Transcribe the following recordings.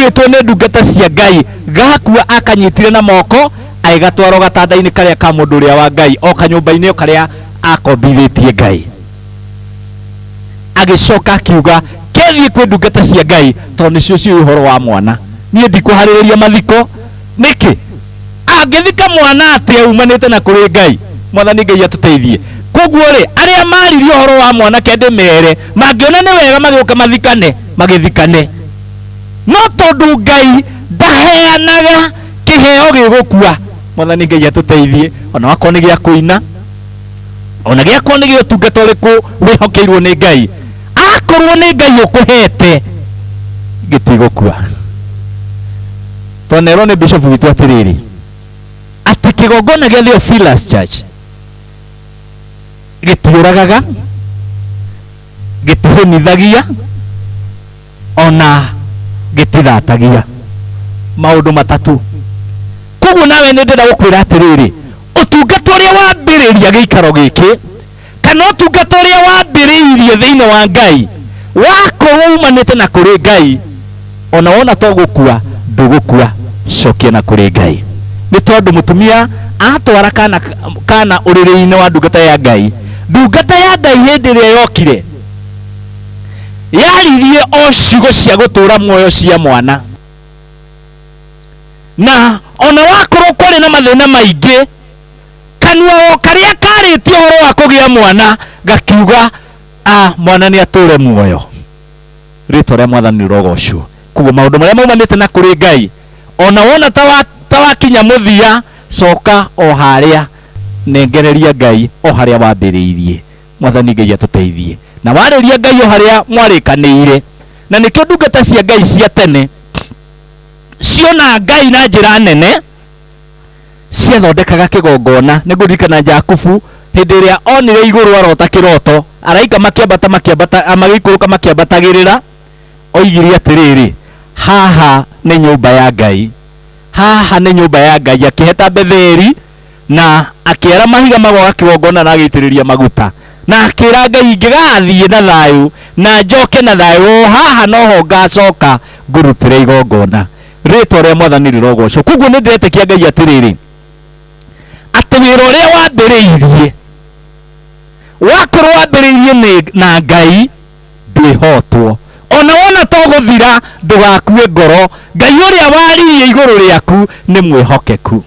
gagwĩtwo nĩ ndungata cia Ngai gakua akanyitire na moko aigatwarwo gatanda-inĩ karĩa ka mũndũ ũrĩa wa Ngai o kanyũmba-inĩ karĩa akombithĩtie Ngai. Agĩcoka akiuga kethiĩ kwĩ ndungata cia Ngai tondũ nĩcio ciũĩ ũhoro wa mwana. Niĩ ndikũharĩrĩria mathiko nĩkĩ angĩthika mwana atĩ aumanĩte na kũrĩ Ngai. Mwathani Ngai atũteithie. Koguo rĩ arĩa maririe ũhoro wa mwana kende mere mangĩona nĩ wega magĩũka mathikane magĩthikane, no tondũ Ngai ndaheanaga kĩheo gĩgũkua. Mwathani Ngai atũteithie. Ona wakorwo nĩ gĩa kũina, ona gĩakorwo nĩ gĩa ũtungata ũrĩkũ wĩhokeirwo nĩ Ngai, akorwo nĩ Ngai ũkũhete gĩtigũkua. Twanerwo nĩ bishop witũ atĩrĩrĩ atĩ kĩgongona gĩa Theophilus Church gĩtiũragaga, gĩtihonithagia, ona gĩtithatagia. Maũndũ matatũ. Koguo nawe nĩ ndĩrenda gũkwĩra atĩrĩrĩ, ũtungata ũrĩa wambĩrĩria gĩikaro gĩkĩ kana ũtungata ũrĩa wambĩrĩirie thĩinĩ wa Ngai wakorwo umanĩte na kũrĩ Ngai, ona wona to gũkua ndũgũkua, cokia na kũrĩ Ngai. Nĩ tondũ mũtumia atwara kana ũrĩrĩ-inĩ wa ndungata ya Ngai. Ndungata ya Ngai hĩndĩ ĩrĩa yokire yaririe o ciugo cia gũtũra muoyo cia mwana, na ona wakorwo kwarĩ na mathĩna maingĩ, kanua o karĩa karĩtie ũhoro wa kũgĩa mwana gakiuga mwana nĩ atũre muoyo. Rĩtwa rĩa Mwathani rĩrogocwo. Koguo maũndũ marĩa maumanĩte na kũrĩ Ngai, ona wona ta wakinya mũthia, coka o harĩa nengereria Ngai o harĩa wambĩrĩirie. Mwathani Ngai atũteithie. Na warĩria Ngai o harĩa mwarĩkanĩire. Na nĩkĩo ndungata cia Ngai cia tene ciona Ngai na njĩra nene ciathondekaga kĩgongona. Nĩ ngũririkana Jakubu hĩndĩ ĩrĩa onire igũrũ arota kĩroto, araika makĩambata magĩikũrũka makĩambatagĩrĩra, oigire atĩrĩrĩ, haha nĩ nyũmba ya Ngai, haha nĩ nyũmba ya Ngai. Akĩheta Betheli na akĩara mahiga magoga kĩgongona na agĩitĩrĩria maguta, na akĩra Ngai ingĩgathiĩ na thayũ na njoke na thayũ, haha noho ngacoka ngũrutĩre igongona. Rĩtwa rĩa Mwathani rĩrogocwo. Koguo nĩ ndĩretĩkia Ngai atĩrĩrĩ atĩ wĩra ũrĩa wambĩrĩirie wakorwo wambĩrĩirie na Ngai ndwĩhotwo. Ona wona to gũthira ndũgakue ngoro. Ngai ũrĩa waririe igũrũ rĩaku nĩ mwĩhokeku.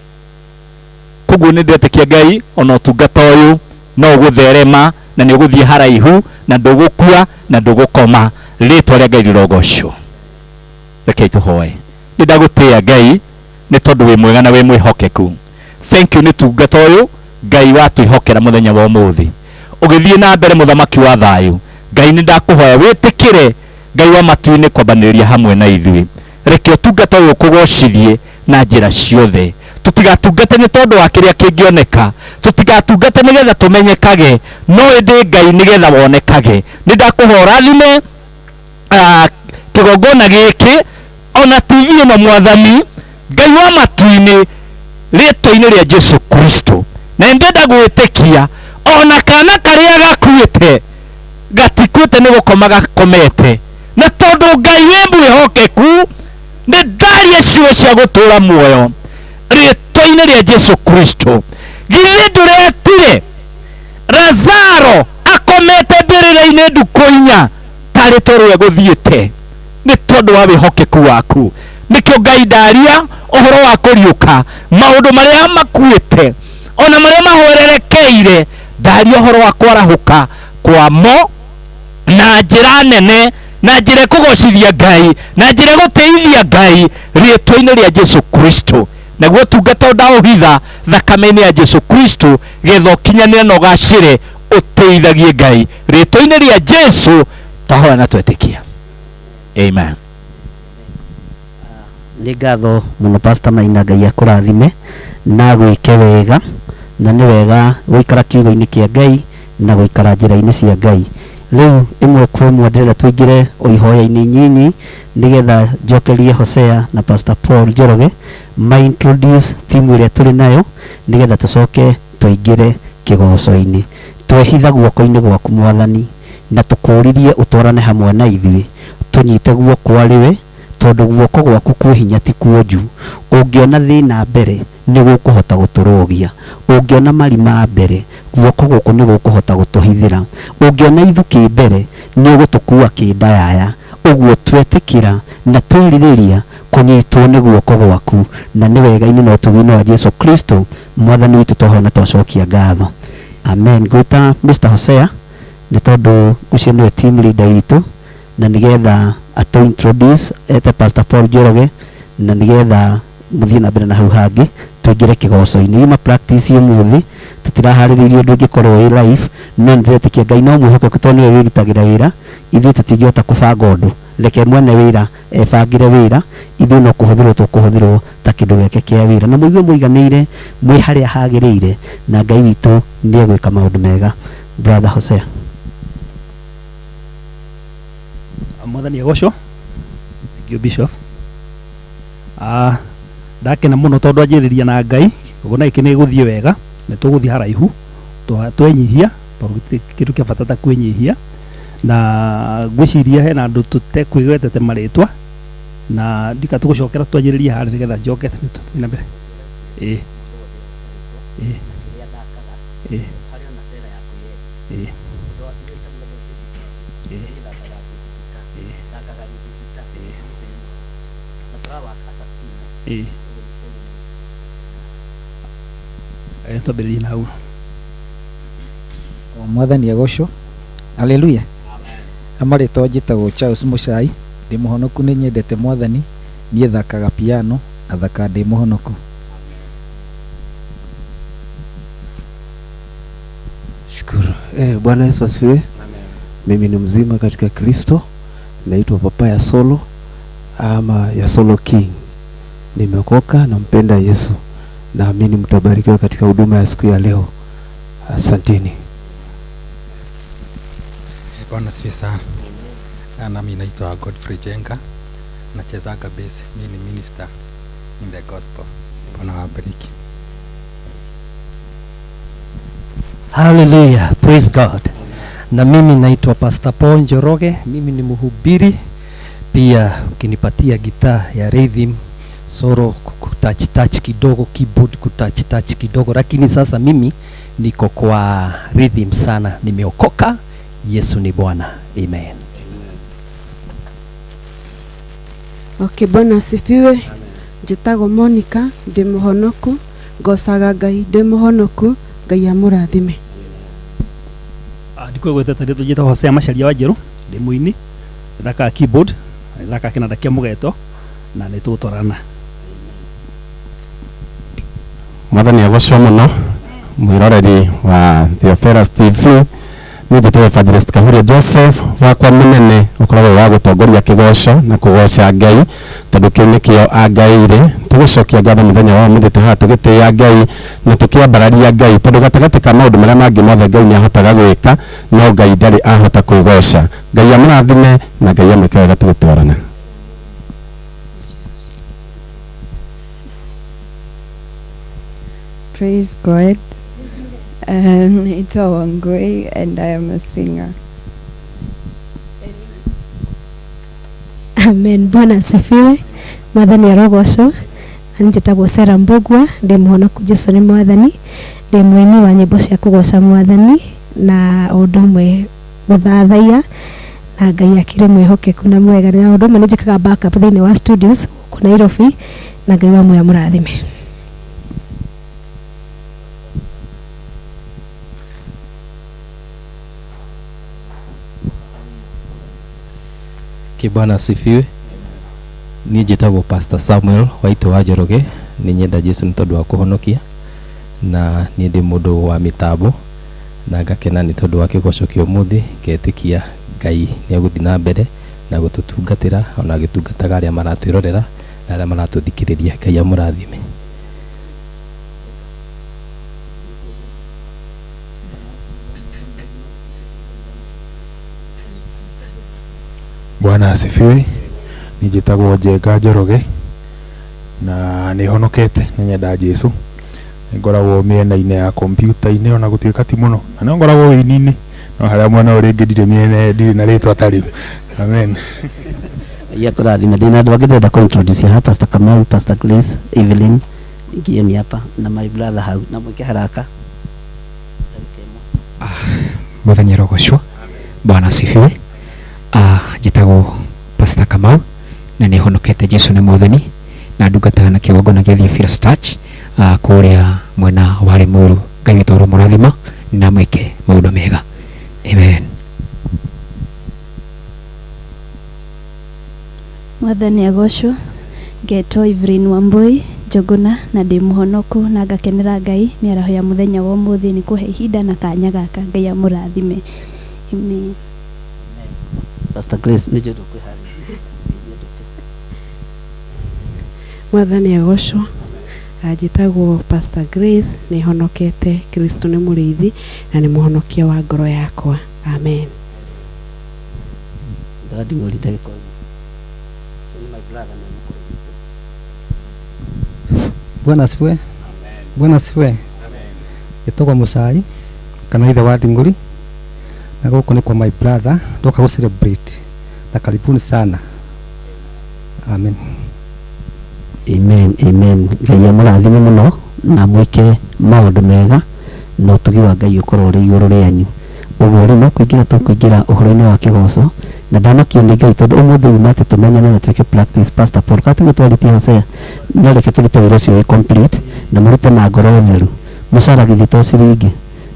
Koguo nĩ ndĩretĩkia Ngai ona ũtungata ũyũ no ũgũtherema na nĩ ũgũthiĩ haraihu na ndũgũkua na ndũgũkoma. Rĩtwa rĩa Ngai rĩrogocwo. Rekei tũhoe. Nĩ ndagũtĩĩa Ngai nĩ tondũ wĩ mwega na wĩ mwĩhokeku. Thank you nĩ tungata ũyũ Ngai watwĩhokera mũthenya wa ũmũthĩ. Ũgĩthiĩ na mbere mũthamaki wa thayũ. Ngai nĩ ndakũhoya wĩtĩkĩre Ngai wa matu-inĩ kwambanĩrĩria hamwe na ithuĩ. Reke ũtungata ũyũ kũgocithie na njĩra ciothe. Tũtigatungate nĩ tondũ wa kĩrĩa kĩngĩoneka, tũtigatungate nĩgetha tũmenyekage, no ĩndĩ Ngai nĩgetha wonekage. Nĩ ndakũhoya rathime kĩgongona gĩkĩ ona TV ĩno Mwathani Ngai wa matu-inĩ, rĩtwa-inĩ rĩa Jesu Kristo. Na ndenda gwĩtĩkia ona kana karĩa gakuĩte gatikuĩte nĩ gũkoma gakomete, na tondũ Ngai wĩ mwĩhokeku nĩ ndaria ciugo cia gũtũra muoyo rĩtwa-inĩ rĩa Jesu Kristo. Githĩ ndũretire Lazaro akomete mbĩrĩra-inĩ ndukũ-inya tarĩ toro egũthiĩte? Nĩ tondũ wa wĩhokeku waku nĩkĩo Ngai ndaria ũhoro wa kũriũka, maũndũ marĩa makuĩte ona marĩa mahwererekeire, ndaria ũhoro wa kwarahũka kwamo na njĩra nene, na njĩra kũgocithia Ngai, na njĩra gũteithia Ngai rĩtwa-inĩ rĩa Jesu Kristo. Naguo tungata ndaũhitha thakame-inĩ ya Jesu Kristo, getha ũkinyanĩre na ũgacĩre ũteithagie Ngai rĩtwa-inĩ rĩa Jesu twahoya na twetĩkia. Amen. Nĩ ngatho mũno Pastor Maina, Ngai akũrathime na gwĩke wega, na nĩ wega gũikara kiugo-inĩ kĩa Ngai na gũikara njĩra-inĩ cia Ngai. Rĩu ĩmwe kwa ĩmwe ndĩrenda tũingĩre o ihoya-inĩ nyinyi nĩgetha njokerie Hosea na Pastor Paul Njoroge introduce timu ĩrĩa tũrĩ nayo nĩgetha tũcoke tũingĩre kĩgoco-inĩ. Twehitha guoko-inĩ gwaku Mwathani na tũkũririe ũtwarane hamwe na ithuĩ, tũnyite guoko arĩwe, tondu guoko gwaku kwi hinya ti kuonju. Ungiona thina mbere ni gukuhota guturogia. Ungiona marima mbere guoko guku ni gukuhota gutuhithira. Ungiona ithuki mbere ni gutukua kindayaya. Uguo twetikira na twiririria kunyitwo ni guoko gwaku, na ni wega-ini no tugino wa Yesu Kristo mwathani witu twahona twacokia ngatho. Amen. Gwita Mr. Hosea ni tondu ucio niwe team leader witu, na nigetha atu introduce ete Pastor Paul Njoroge, na nigetha muthie na mbere na hau hangi tuingire kigoco-ini. Ima practice umuthi tutirahariria undu ungikorwo wi live, no ndiretikia Ngai no mwihokeku tondu niwe wirutagira wira. Ithuĩ tũtingĩhota kubanga ũndũ, reke mwene wĩra ebangire wĩra, ithuĩ no kũhũthĩrwo tũkũhũthĩrwo ta kĩndũ gĩake kĩa wĩra, na mũigue mũiganĩire mwĩ harĩa hagĩrĩire, na Ngai witũ nĩ egwĩka maũndũ mega. Brother Hosea. Mwathani egocwo. Thank you Bishop. Ndakena mũno tondũ anjĩrĩria na Ngai, ũguo na iki nĩ gũthiĩ wega, nĩ tũgũthiĩ haraihu, twenyihia tondũ kĩndũ kĩa bata ta kwĩnyihia, na ngwĩciria hena andũ tũtekwĩgwetete marĩtwa, na ndika tũgũcokera twanjĩrĩrie harĩ nĩgetha njoke tũthiĩ na mbere. Twambĩrĩrie na hau. Mwathani egocwo. Haleluya. Amarĩtwa njĩtagwo Charles Muchai, ndĩ mũhonoku, nĩ nyendete Mwathani, niĩ thakaga piano na thaka ndĩ mũhonoku. Shukuru. Bwana Yesu asifiwe. Mimi ni mzima katika Kristo. Naitwa Papa ya Solo ama ya Solo King. Nimeokoka, nampenda Yesu. Naamini mtabarikiwa katika huduma ya siku ya leo. Asanteni. Bwana asifiwe sana. Nami naitwa Godfrey Jenga, nachezaga bass. Mimi ni minister in the gospel. Bwana wabariki. Hallelujah, praise God. Na mimi naitwa Pastor Paul Njoroge, mimi ni mhubiri pia. Ukinipatia gitaa ya rhythm, solo touch kidogo, keyboard touch kidogo, lakini sasa mimi niko kwa rhythm sana. Nimeokoka, Yesu ni Bwana. Amen. Okay, Bwana asifiwe. Njĩtagwo Monica, ndĩ mũhonoku, ngocaga Ngai ndĩ mũhonoku, Ngai amũrathime. Ndiko gwetete rĩtwa njĩtagwo Hosea Macharia wa Njerũ, ndĩ mũini, thaka keyboard, thaka kĩnanda kĩa mũgeto, na nĩ tũgũtwarana. Mwathani egocwo mũno, mwĩroreri wa Theophilus TV. Nĩ njĩtagwo Evangelist Kahuria Joseph, wakwa mũnene ũkoragwo wa gũtongoria kĩgoco na kũgoca Ngai, tondũ kĩu nĩkĩo angaĩire. Tũgũcokia ngatho mũthenya wa ũmũthĩ tũhaha tũgĩtĩĩa Ngai na tũkĩambararia Ngai, tondũ gatagatĩ ka maũndũ marĩa mangĩ mothe Ngai nĩ ahotaga gwĩka, no Ngai ndarĩ ahota kwĩgoca. Ngai amũrathime na Ngai amwĩke wega tũgĩtwarana. Praise God. Naitwa Wangoi and I am a singer. Amen. Bwana asifiwe. Mwathani arogocwo. Njĩtagwo Sarah Mbugua, ndĩ mũhonoku, Jesũ nĩ Mwathani, ndĩ mũini wa nyĩmbo cia kũgoca Mwathani na ũndũ ũmwe gũthathaiya, na Ngai akĩrĩ mwĩhokeku na mwega, na ũndũ ũmwe nĩ njĩkaga backup thĩinĩ wa studios kũ Nairobi, na Ngai wa muoyo amũrathime. Bwana asifiwe. Niĩ njĩtagwo Pastor Samuel Waitũ wa Njoroge, nĩ nyenda Jesũ nĩ tondũ wa kũhonokia, na niĩ ndĩ mũndũ wa mĩtambo, na ngakena nĩ tondũ wa kĩgoco kĩa ũmũthĩ, ngetĩkia Ngai nĩ egũthiĩ na mbere na gũtũtungatĩra, ona agĩtungataga arĩa maratwĩrorera na arĩa maratũthikĩrĩria. Ngai amũrathime. Bwana asifiwe. Nijitagwo Njenga Njoroge na nĩ honokete, nĩ nyenda Jesũ. Ngoragwo mĩena-inĩ ya kompyuta-inĩ ona gũtuĩka ti mũno, na ngoragwo wĩini-inĩ, no harĩa mwena ũrĩa ũngĩ ndirĩ mĩena, ndirĩ na rĩtwa tarĩ. Amen. Ya kurathime ndina andu angĩ ndĩrenda kũ-introduce haha, Pastor Kamau, Pastor Grace, Evelyn, ingieni hapa na my brother hau na mwike haraka. Mwathani arogocwo. Bwana asifiwe. Njĩtagwo Pastor Kamau na nĩ honokete Jesu nĩ Mwathani na ndungataga na kĩgongona gĩa Theophilus Church kũrĩa mwena wa Limuru. Ngai witũ aromũrathima na mwĩke maũndũ mega. Amen. Mwathani agocwo. Ngetwo Evelyn Wambui Njoguna na ndĩ mũhonoku na ngakenera Ngai mĩaraho ya mũthenya wa ũmũthĩ nĩ kũhe ihinda na kanya gaka. Ngai amũrathime. Amen. Pastor Grace nĩ njĩtwo kwĩharĩria. Mwathani agocwo. Njĩtagwo Pastor Grace, nĩ honokete, Kristo nĩ mũrĩithi na nĩ mũhonokia wa ngoro yakwa. Amen. Ndadi ngolita kwa. Bwana asifiwe. Bwana asifiwe. Gĩtagwo Mũcai kana ithe wa Ndingũri na gũkũ nĩ kwa my brother ndoka gũ celebrate na karibuni sana. Amen. Amen, amen. Ngai amũrathime mũno na mwĩke maũndũ mega na ũtugi wa Ngai ũkorwo ũrĩ igũrũ rĩanyu. Ũguo rĩ no kũingĩra tũkũingĩra ũhoro-inĩ wa kĩgoco na ndanakio nĩ Ngai tondũ ũmũthĩ uma atĩ tũmenyane na twĩke practice. Pastor Paul kati mũtwarĩtie Hosea no reke tũrute wĩra ũcio wĩ complete na mũrute na ngoro theru. Mũcara githito ciringi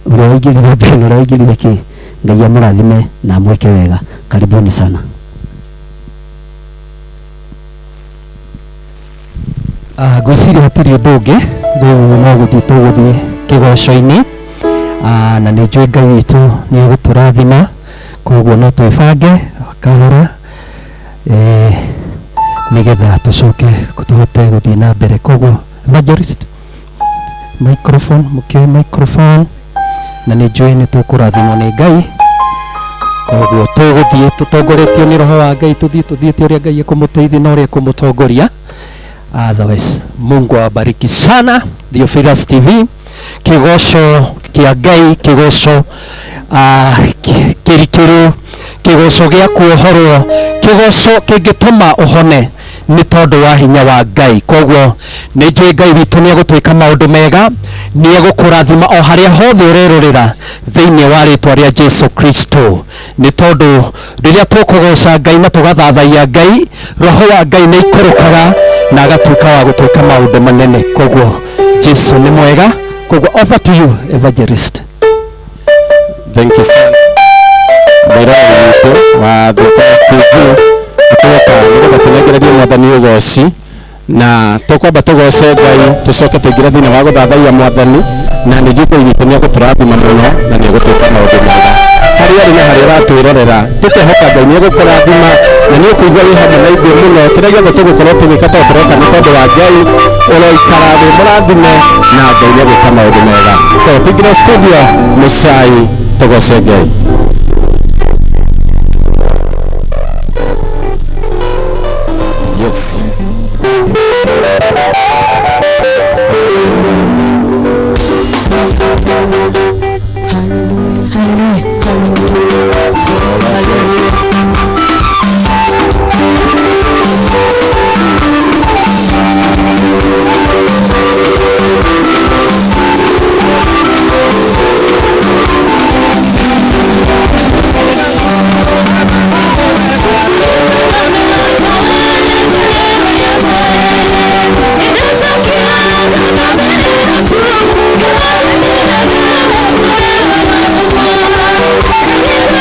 ũrĩa waingĩrire mbere na ũrĩa waingĩrire kĩ. Ngai amũrathime na mwĩke wega. Karibuni sana. Gwĩciria hatirĩ ũndũ ũngĩ rĩu no gũthiĩ tũgũthiĩ kĩgoco-inĩ na nĩ njũĩ Ngai witũ nĩ egũtũrathima koguo no twĩbange kahora nĩgetha tũcoke tũhote gũthiĩ na mbere. Koguo evangelist microphone mũkĩoe microphone na nĩ njũĩ nĩ tũkũrathimwo nĩ Ngai koguo tũgũthiĩ tũtongoretio nĩ roho wa Ngai tũthiĩte ũrĩa Ngai ekũmũteithia na ũrĩa ekũmũtongoria. Otherwise, Mungu awabariki sana. Theophilus TV, kigoco kia Ngai, kigoco kĩrikĩru, kigoco gĩa kuohorwo, kigoco kĩngĩtũma ũhone nĩ tondũ wa hinya wa Ngai. Koguo nĩ njũĩ Ngai witũ nĩ egũtwĩka maũndũ mega, nĩ egũkũrathima o harĩa hothe ũrerorera thĩinĩ wa rĩtwa rĩa Jesu Kristo. Nĩ tondũ rĩrĩa tũkũgoca Ngai na tũgathathaia Ngai, roho wa Ngai nĩ ikũrũkaga na agatuĩka wa gũtwĩka maũndũ manene. Koguo Jesu nĩ mwega. Koguo over to you evangelist. Thank you sana. Mwĩrori witũ wa Theophilus TV atuoka nĩgetha tũnengererie Mwathani ũgoci na tũkwamba tũgoce Ngai tũcoke tũingĩre thĩinĩ wa gũthathaia Mwathani na nĩ njũĩ Ngai witũ nĩ egũtũrathima mũno na nĩ egũtwĩka maũndũ mega. Harĩa arĩ na harĩa ũratwĩrorera tũkehoka Ngai nĩ egũkũrathima na nĩ ũkũigua wĩ hamwe na ithuĩ mũno. Kĩrĩa gĩothe tũgũkorwo tũgĩka to tũreka nĩ tondũ wa Ngai ũroikara thĩ mũrathime na Ngai nĩ egwĩka maũndũ mega. Koguo tũingĩre studio Mũcai tũgoce Ngai. Yes. Yeah.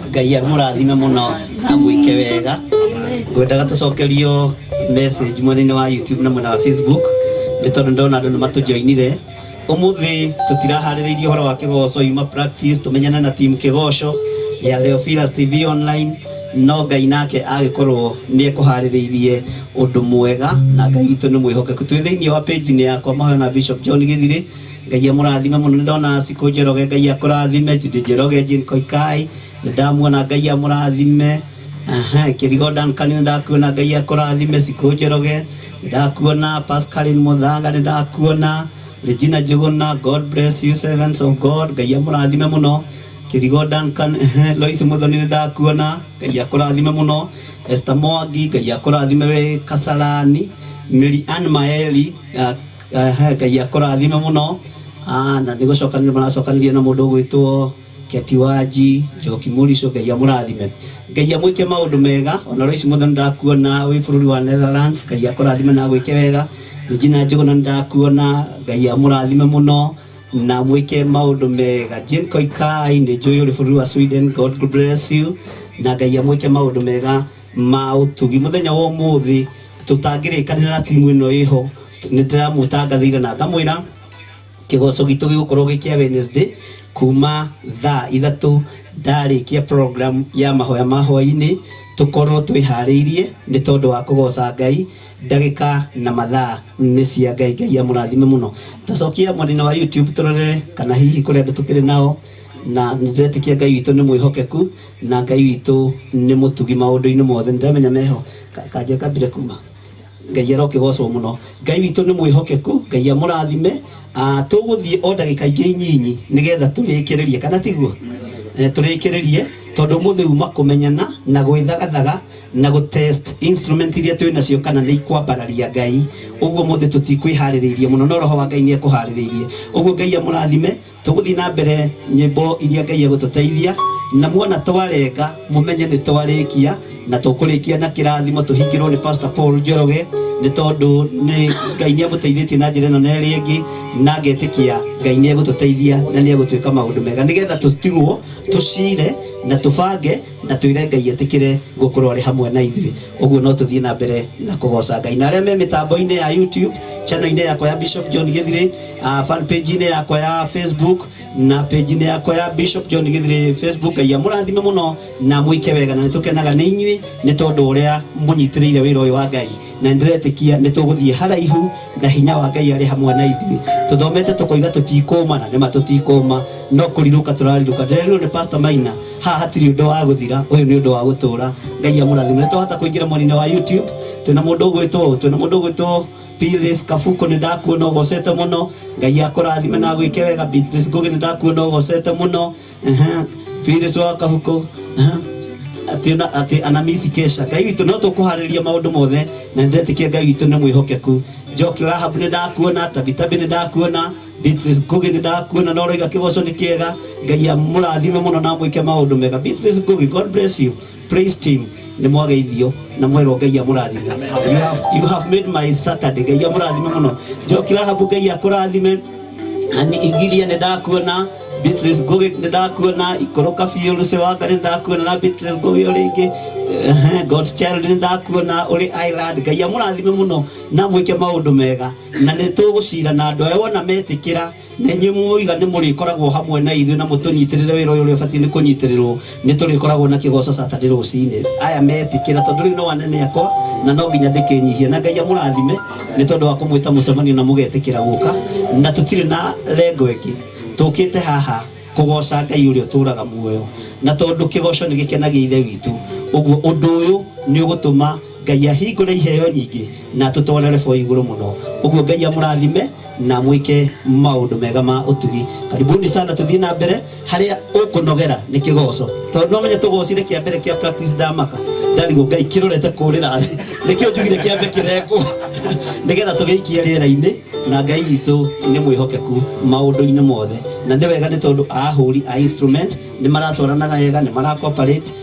ngai amurathime muno na mwike wega ngwendaga tucokerio message mwena wa YouTube na mwena wa Facebook ni tondu ndona andu nimatujoinire umuthi tutirahaririirie horo wa kigoco yuma practice tumenyana na team kigoco ya Theophilus TV online no ngai nake agikorwo ni ekuhaririirie undu mwega na ngai witu ni mwihokeku twi thiini wa page ni yakwa mahana Bishop John Githiri ngai amurathime muno ndona Siko Njoroge ngai akurathime Judy Njoroge Jean Koikai ndamuona ngai amurathime Kirigo Duncan ndakuona ngai akurathime Siko Njoroge ndakuona Pascaline Muthanga ndakuona Regina Juguna God bless you servants of God ngai amurathime muno Kirigo Duncan Lois Muthoni ndakuona ngai akurathime muno Esther Mwangi ngai akurathime we Kasarani Mary Ann Maeli ngai akurathime muno na nigucokanire maracokanire na mundu gwitwo Ketiwaji Joki Murico ngai amurathime ngai amwike maundu mega ona Lois Muthoni ndakuona wi bururi wa Netherlands ngai akurathime na gwike wega Regina Juguna ndakuona ngai amurathime muno na mwike maundu mega Jean Koikai ni joyo ri bururi wa Sweden God bless you na ngai amwike maundu mega mautugi muthenya wa umuthi tutangirikanira na timu ino iho ni ndiramutangathire na ngamwira kigoco gitu gigukorwo gikia Wednesday kuma thaa 3 ndarikia program ya mahoya mahoi-ini tukorwo twihariirie ni tondu wa kugoca ngai ndagika na mathaa ni cia ngai ngai amurathime muno tacokia mwanina wa YouTube turore kana hihi kuri andu tukiri nao na ndiretikia ngai witu ni mwihokeku na ngai witu ni mutugi maundu-ini mothe ndiramenya meho kanje kambire kuma ngai arokigocwo muno ngai witu ni mwihokeku ngai amurathime tuguthie o ndagika ingi nyinyi nigetha turikiririe kana tiguo turikiririe tondu muthi uma kumenyana na gwithagathaga na gutest instrument iria twina cio kana ni ikwambararia ngai uguo muthi tutikwiharirie muno no roho wa ngai ni ekuhariririe uguo ngai amurathime tuguthie na mbere nyimbo iria ngai egututeithia na muona twarenga mumenye ni twarikia na tukurikia na kirathimo tuhingirwo ni Pastor Paul Njoroge ni tondu ni ngai ni amuteithĩtie na njĩra ĩno na ĩrĩa ĩngĩ na ngetikia ngai ni egututeithia na ni egutwika maundu mega nigetha tutigwo tucire na tubange na twire ngai etikire gukorwo ari hamwe na ithuĩ uguo no tuthie na mbere na kugoca ngai na arĩa me mitambo-ini ya YouTube channel-ini yakwa ya Bishop John Githiri fan page-ini yakwa ya Facebook na page-ini yakwa ya Bishop John Githiri Facebook ngai amurathime muno na mwike wega na nitukenaga ni inyuĩ ni tondu uria munyitiriire wira uyu wa ngai na ndiretikia ni tuguthie haraihu na hinya wa ngai ari hamwe na ithuĩ tuthomete tukoiga tutikoma na nima tutikoma no kuriruka turariruka ndirerwo ni Pastor Maina haha hatiri undu wa guthira uyu ni undu wa gutura ngai amurathime twahota kuingira mwanina wa YouTube twina mundu gwitwo Pilis Kafuko ni ndakuona ugocete muno ngai akurathime na gwike wega Beatrice Ngugi ni ndakuona ugocete muno Pilis wa Kafuko ati anamisi kesha ngai witu no tukuhariria maundu mothe na ndetikia ngai witu ni mwihokeku Joki Rahab ni ndakuona Tabitabi ni ndakuona Beatrice Ngugi ni ndakuona no roiga kigoco ni kiega ngai amurathime muno na mwike maundu mega Beatrice Ngugi God bless you praise team ni mwageithio na mwero ngai amurathime you have made my Saturday ngai amurathime muno Joki Rahab ngai akurathime ani Igilia ni ndakuona Beatrice Ngugi ni ndakuona Ikoroka Fiulu Sewanga ni ndakuona na Beatrice Ngugi uringi God's Child ni ndakuona uri Island ngai amurathime muno na mwike maundu mega na ni tugucira na andu aya wona metikira na inyuĩ muiga ni murikoragwo hamwe na ithuĩ na mutunyitirire wira uyu ubatie ni kunyitirirwo ni turikoragwo na kigoco Saturday rucini aya metikira tondu riu no anene akwa na no nginya ndikinyihie na ngai amurathime ni tondu wa kumwita mucemanio na mugetikira guka na tutire na lengo ĩngĩ tukite haha kugoca ngai uria uturaga muoyo na tondu kigoco ni gikenagia ithe witu uguo undu uyu ni ugutuma ngai ahingure iheo nyingi na tutwarere fo iguru muno uguo ngai amurathime na mwike maundu mega ma utugi karibuni sana tuthie na mbere haria ukunogera ni kigoco tondu no menye tugocire kia mbere kia practice ndamaka ndarigo ngai kirorete kurira thi nikio njugire kiambe kireko nigetha tugeikia riera-ini na ngai witu ni mwihokeku maundu-ini mothe na ni wega ni tondu ahuri a instrument ni maratwaranaga wega ni maracooperate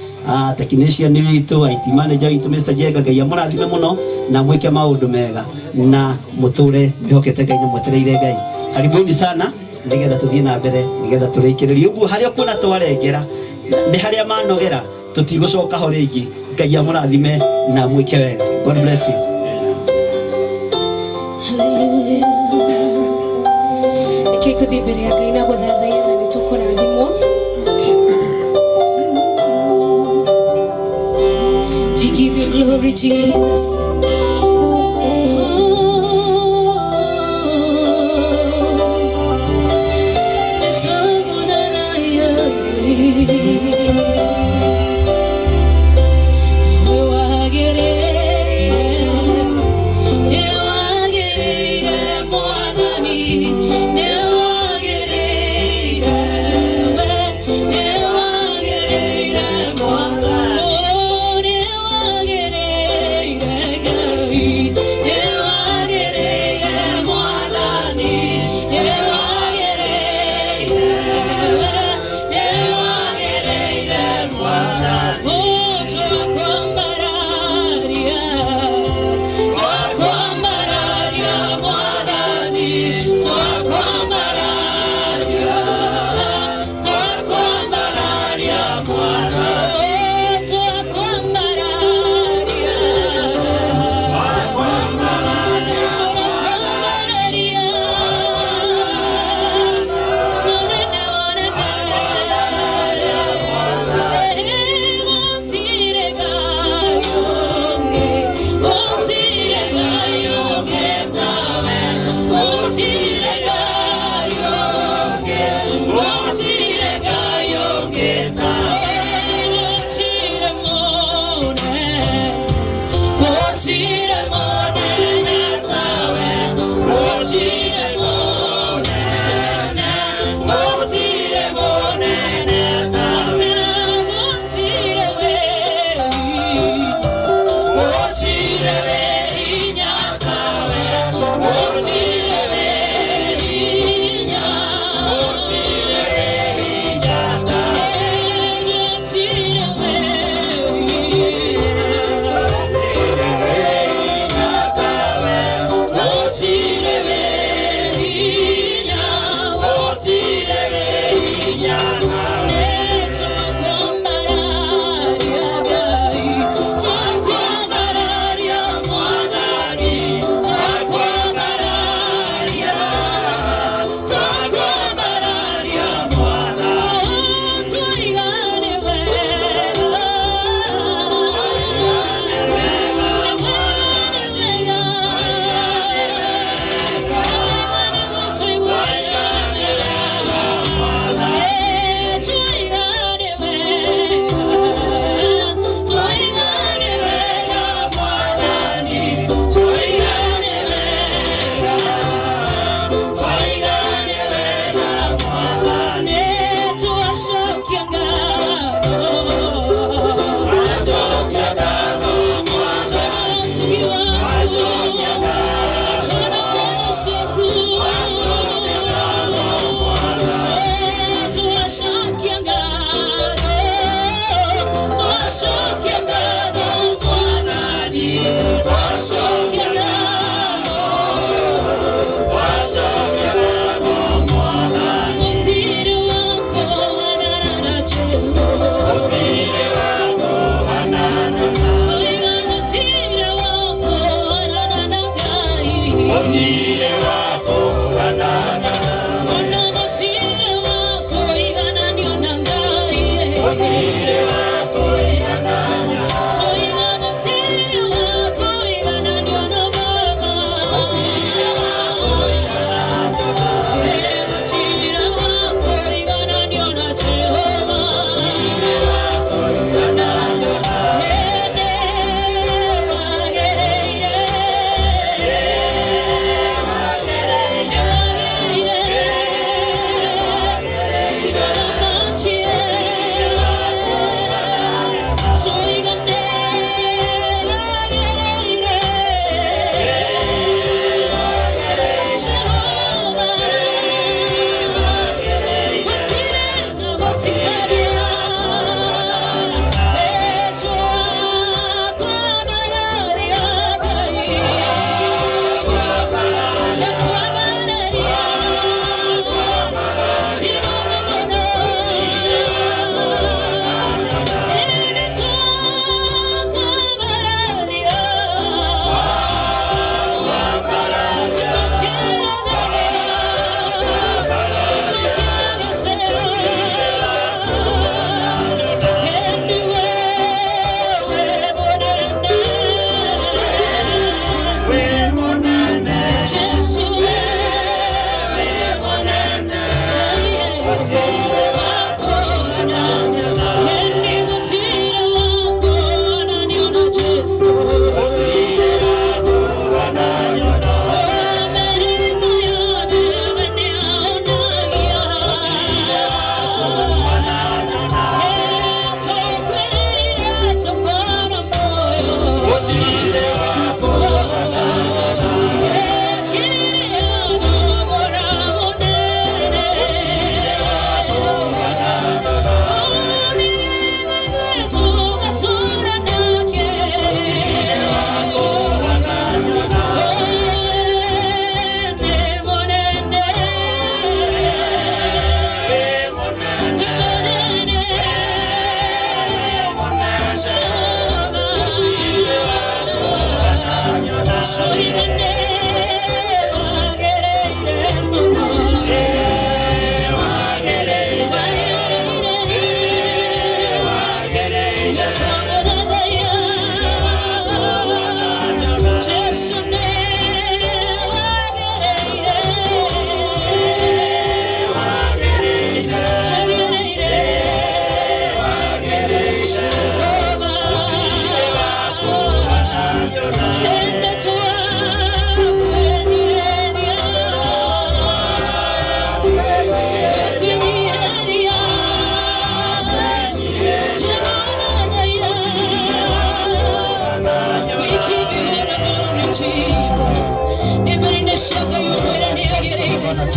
technician witu IT manager witu Mr. Jenga ngai amurathime muno na mwike maundu mega na muture mwihokete ngai na mwetereire ngai karibuni sana nigetha tuthie na mbere nigetha turikiririe uguo haria kuna twarengera nĩ harĩa manogera tũtigũcoka ho rĩngĩ. Ngai amũrathime na mwĩke wega. God bless you. Reke tũthiĩ mbere ya Ngai na gũthathaiya na nĩtũkũrathimwo. We give you glory, Jesus.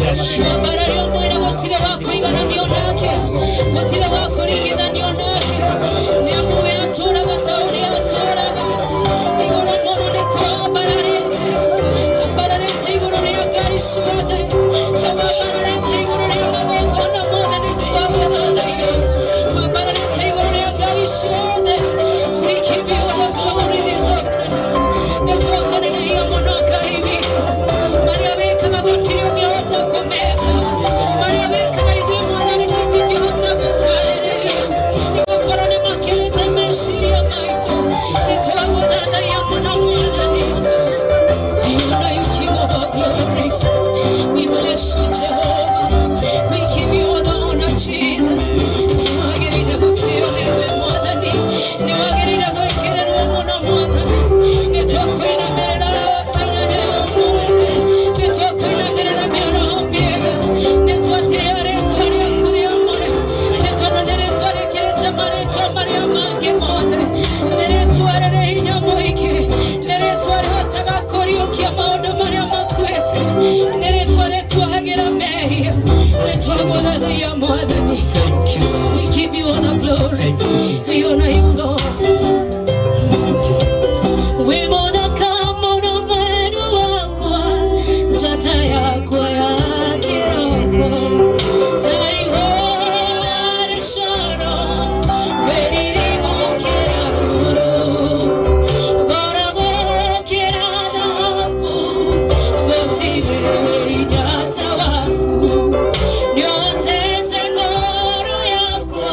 Mabara yo mwera gotire wako igaranio nake, gotire wako rigithanio nake. Niamuwe atora gatauri atoraga, igoro mono ni kwa bararete igoro ni agai suade, bararete igoro ni magogona mone ni tuwawadaya, bararete igoro ni agai suade. We give you all the glory this afternoon. Netwakane na hiyo monoka hivito. Maria weka magotiri ukiota kumeka. Maria weka gaidi mwana ni kiti kiota kutarere. Niwafara ni makele temeshiri ya maito. Netwakuzada ya mwana mwana ni. You know you king of all glory. We bless you Jehovah. We give you all the honor Jesus. Niwagirida kutiro wewe mwana ni. Niwagirida kwekere wa mwana mwana ni. Nitwakwina merera kanyane umuweke. Nitwakwina merera miara ambiega. Nitwatiyare twari akuri amore. Nitwanonere twari kirete mareta maria mange mone. Nere twarere hinya moike. Nere twari wataga kori ukia maondo maria makwete. Nere twari twagira mehi. Nitwagona ya mwadani. We give you all the glory. We honor you Lord. We monaka mono mwenu wakwa, jata yakwa ya kiroko. Taihore Sharon, beriri mokera ruro. Gora mokera dhahabu, gotiwe nyata waku. Nyotete goro yakwa,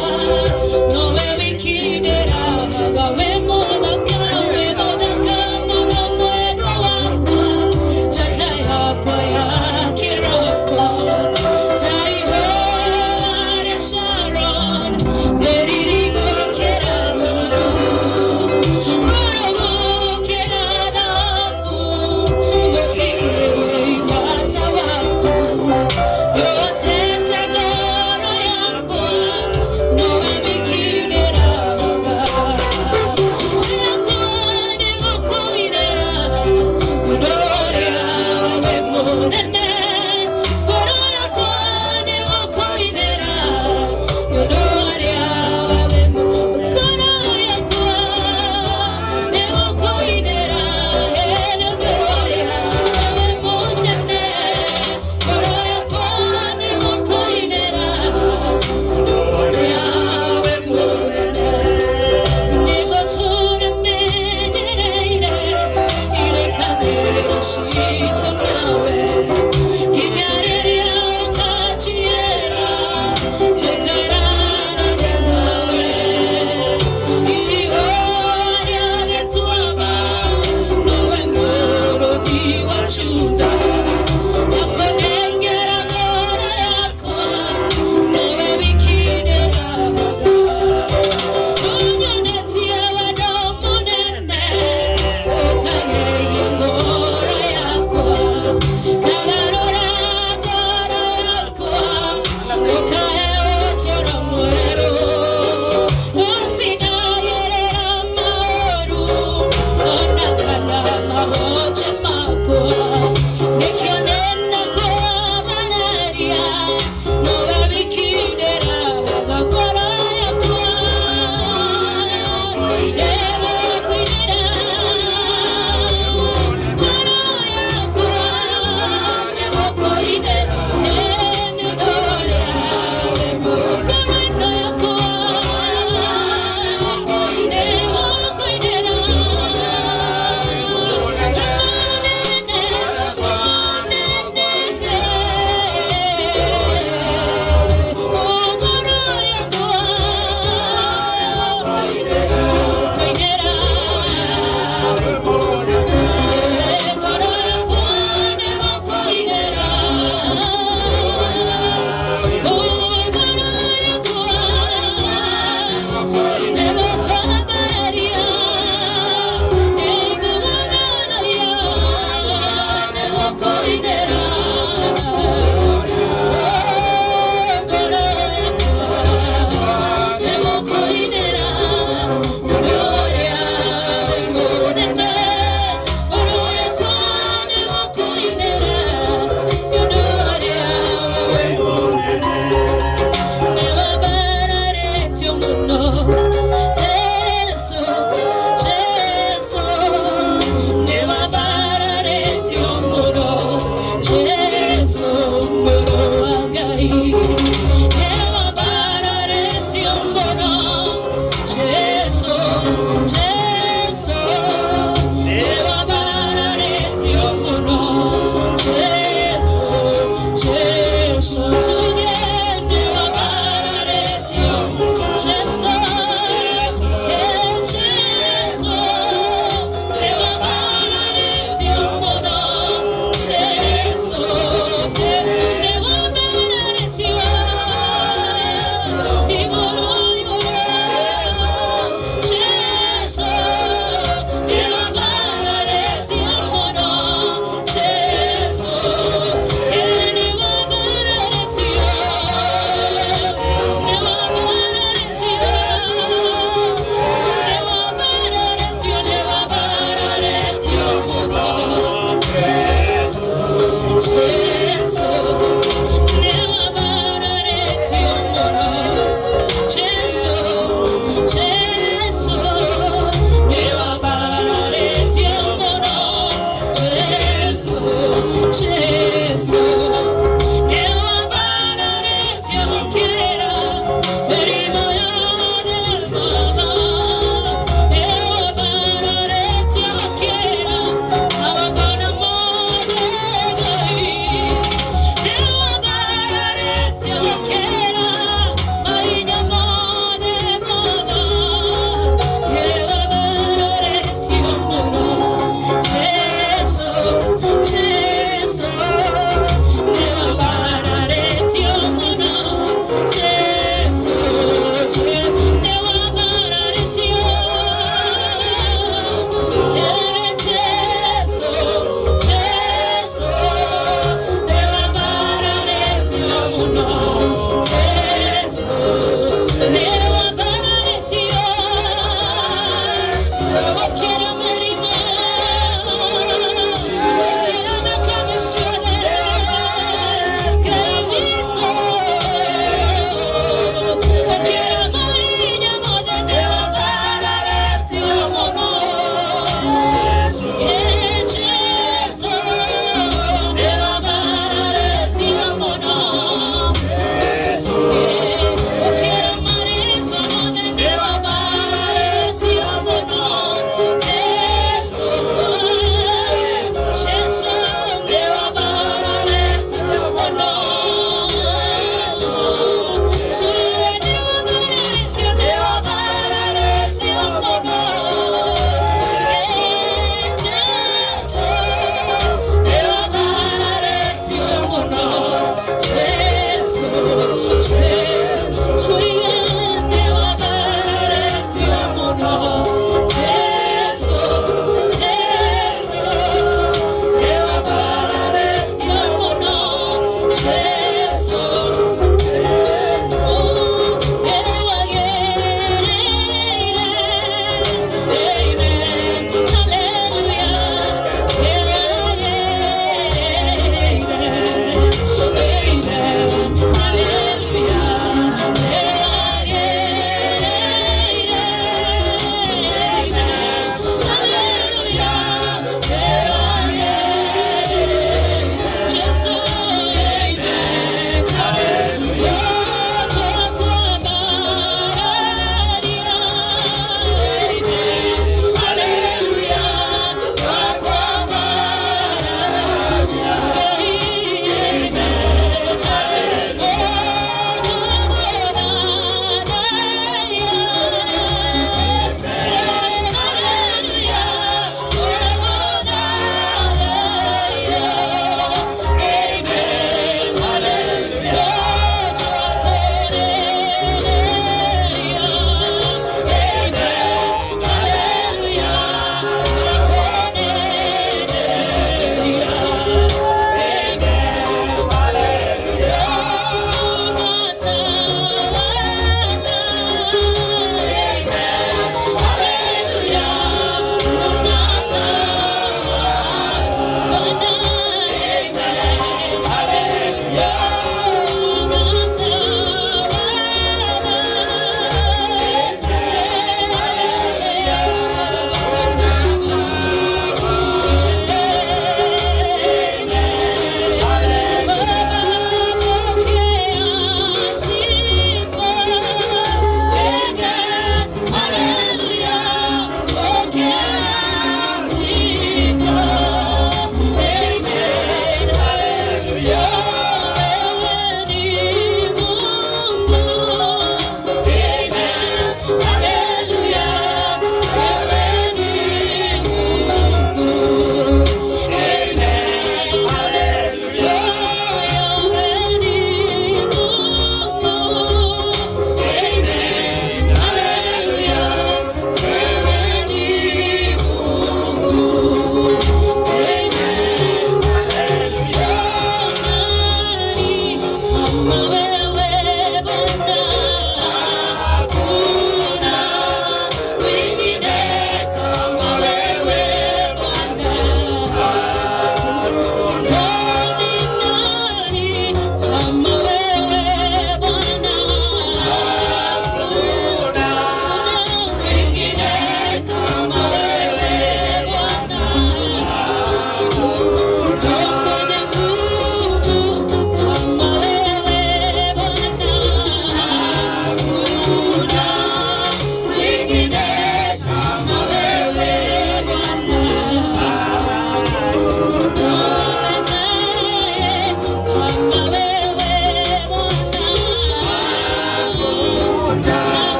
nowe wikidera haga we monaka mono mwenu wakwa, jata yakwa ya kiroko. Taihore Sharon, beriri mokera ruro. Gora mokera dhahabu, gotiwe nyata waku. Yotete goro yakwa, nowe wikidera haga. Goro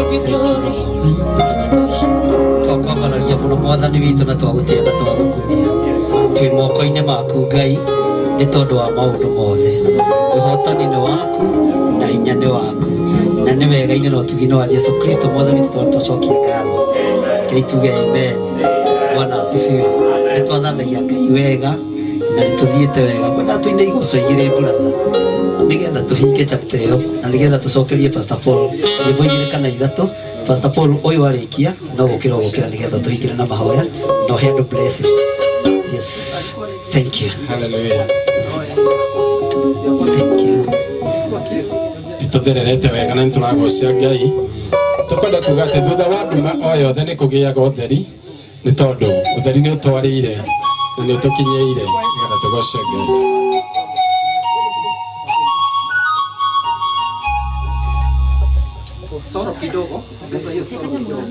give you glory. Twakwambararia muno mwathani witũ na twagũtĩa na twagũkumia twĩ moko-inĩ maku Ngai nĩ tondũ wa maũndũ mothe. Ũhotani nĩ waku na hinya nĩ waku na nĩ wega-inĩ na ũtugi-inĩ wa Jesu Kristo mwathani witũ tondũ tũcokie ngatho. Ngai tuge amen. Bwana asifiwe. Nĩ twathathagia Ngai wega na nĩ tũthiĩte wega. Kwenda tũine igoco igĩrĩ brother nigetha tũhinge chapter ĩyo na nigetha tũcokerie Pastor Paul nyĩmbo igĩrĩ kana ithatũ. Pastor Paul ũyũ arĩkia no gũkĩra nigetha tũhingĩre na mahoya no handle blessing. Yes, thank you. Hallelujah. Thank you. Itũthererete wega na nĩtũragocia Ngai. Tũkwenda kuga atĩ thutha wa nduma o yothe nĩ kũgĩaga ũtheri nĩ tondũ ũtheri nĩ ũtwarĩire na nĩ ũtũkinyĩire nĩgetha tũgocie Ngai. Solo kidogo, ongeza hiyo solo kidogo.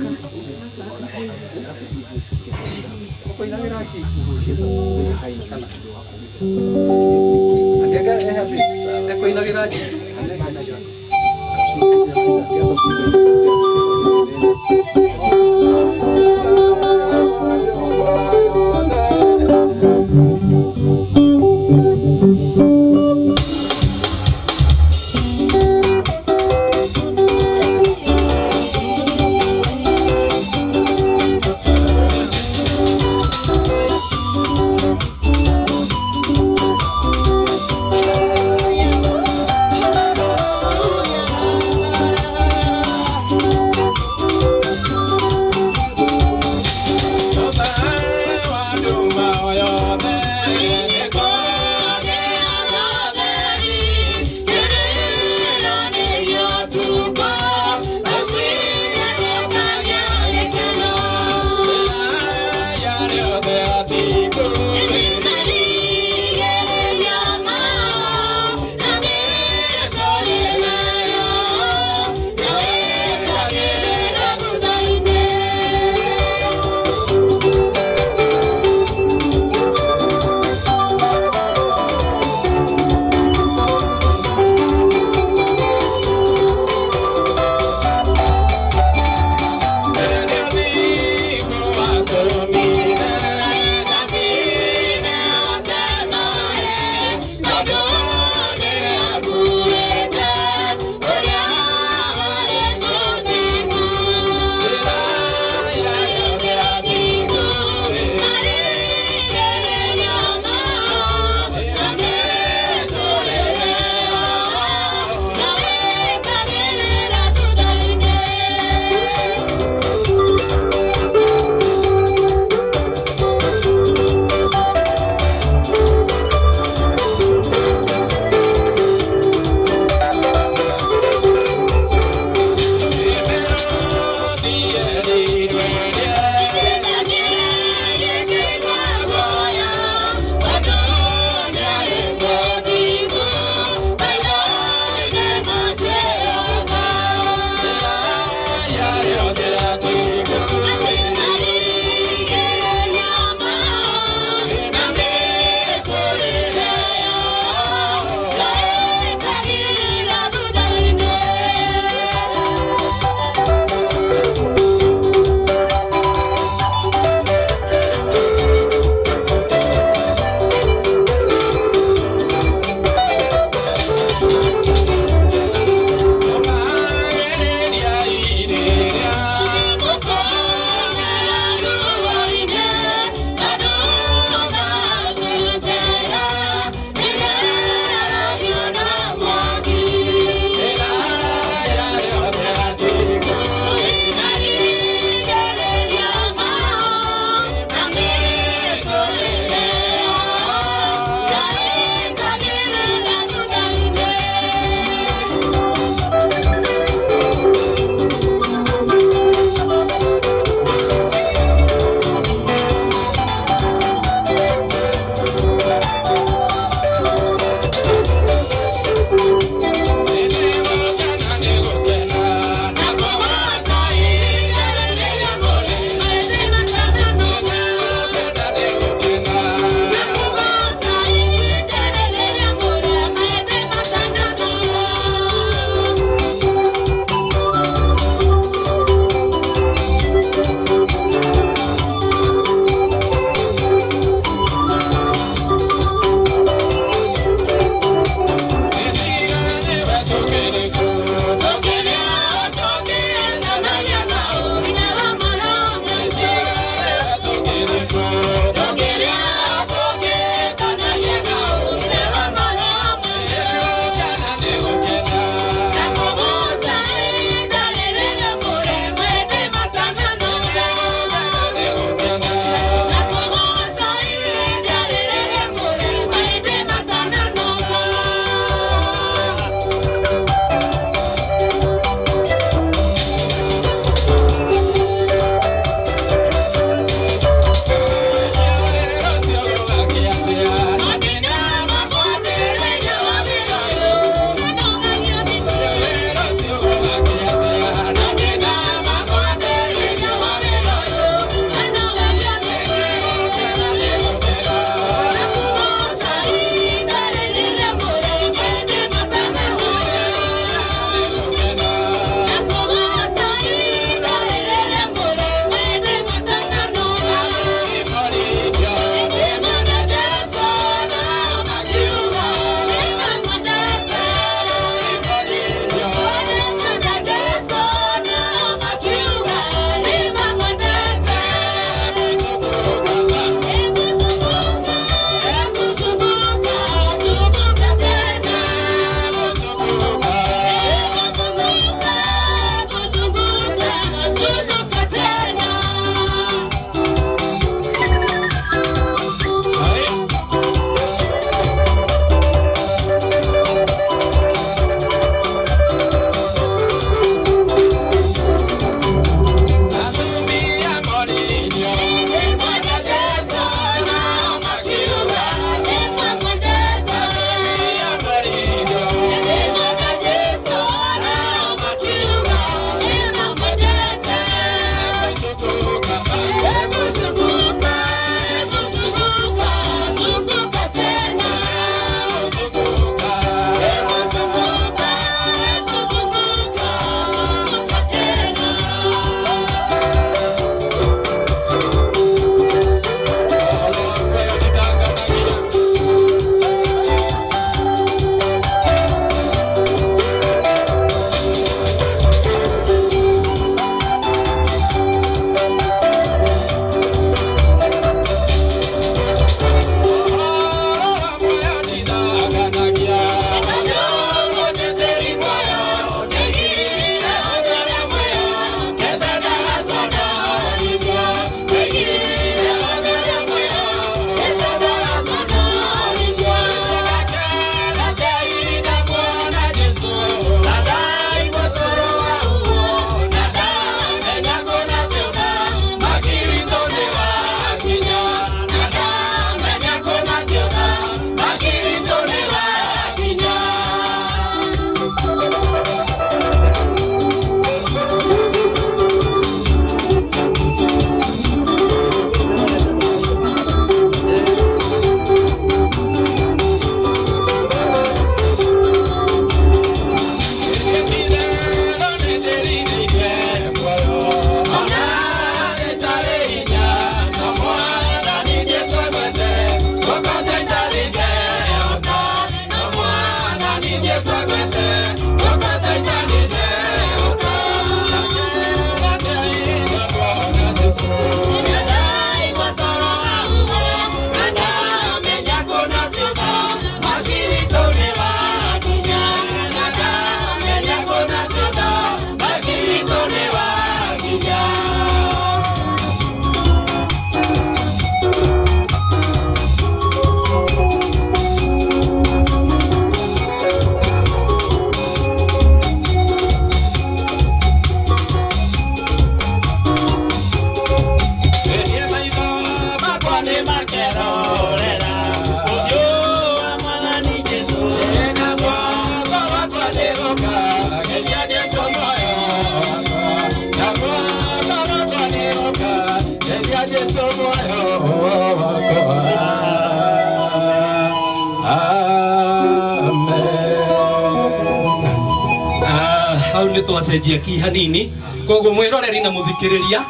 twacenjia ki hanini koguo mwiroreri na muthikiriria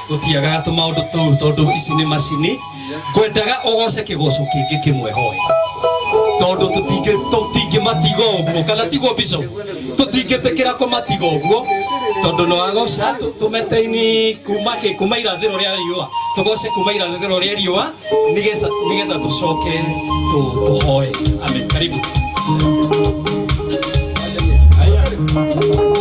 gutiagaga tu maundu tu tondu ici ni macini kwendaga ugoce kigoco kingi kimwe hoye tondu tutingi matigo uguo kana tigo bico tutingitikira ko matigo uguo tondu no agoca tumeteini kuma irathiro ria riua tugoce kuma irathiro ria riua nigetha tucoke tuhoe. Amen. Karibu. Yeah.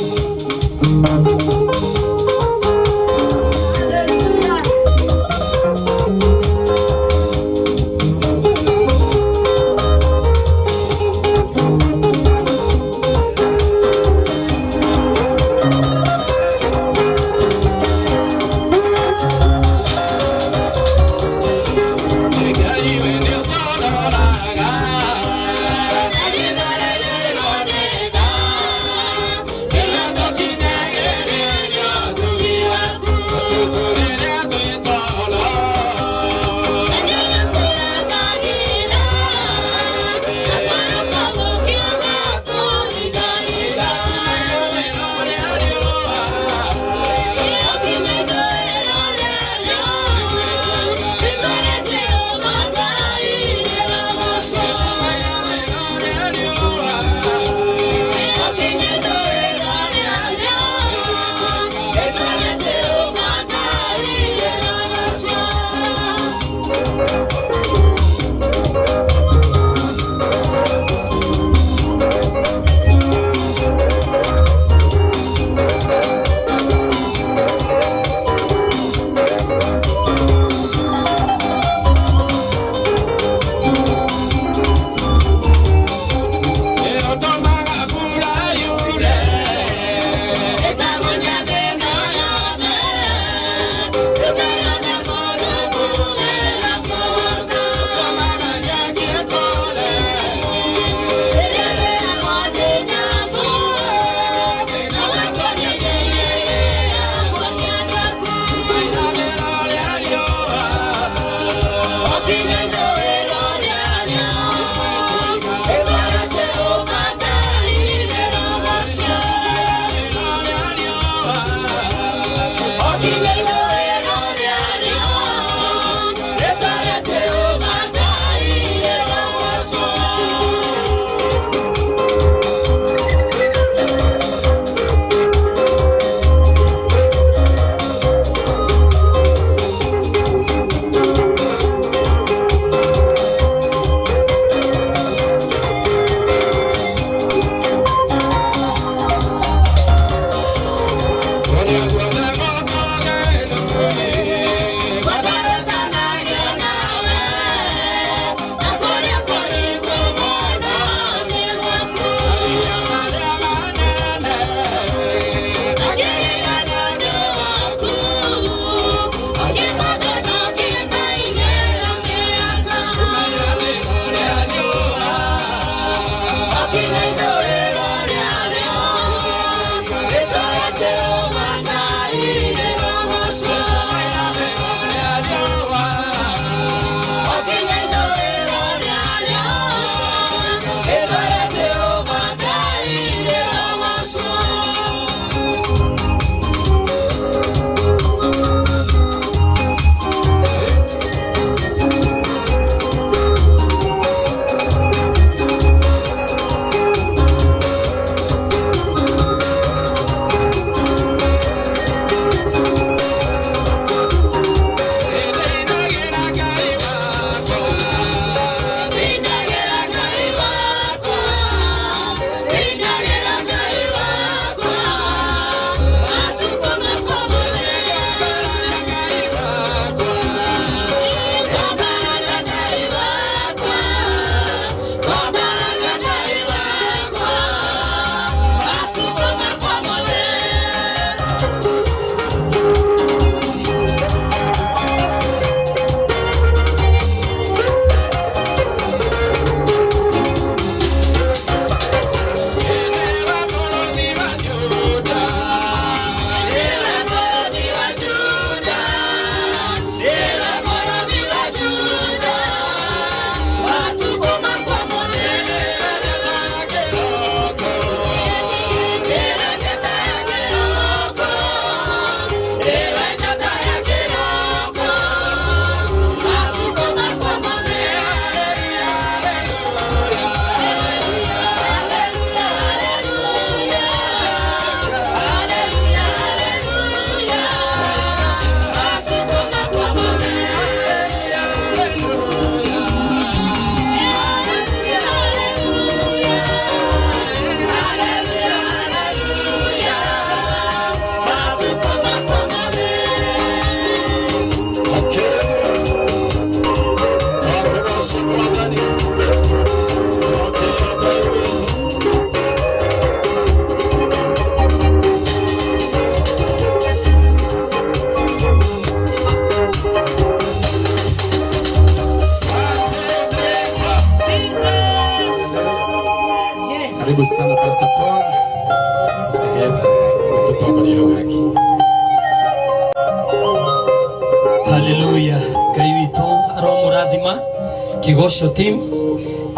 Kigosho team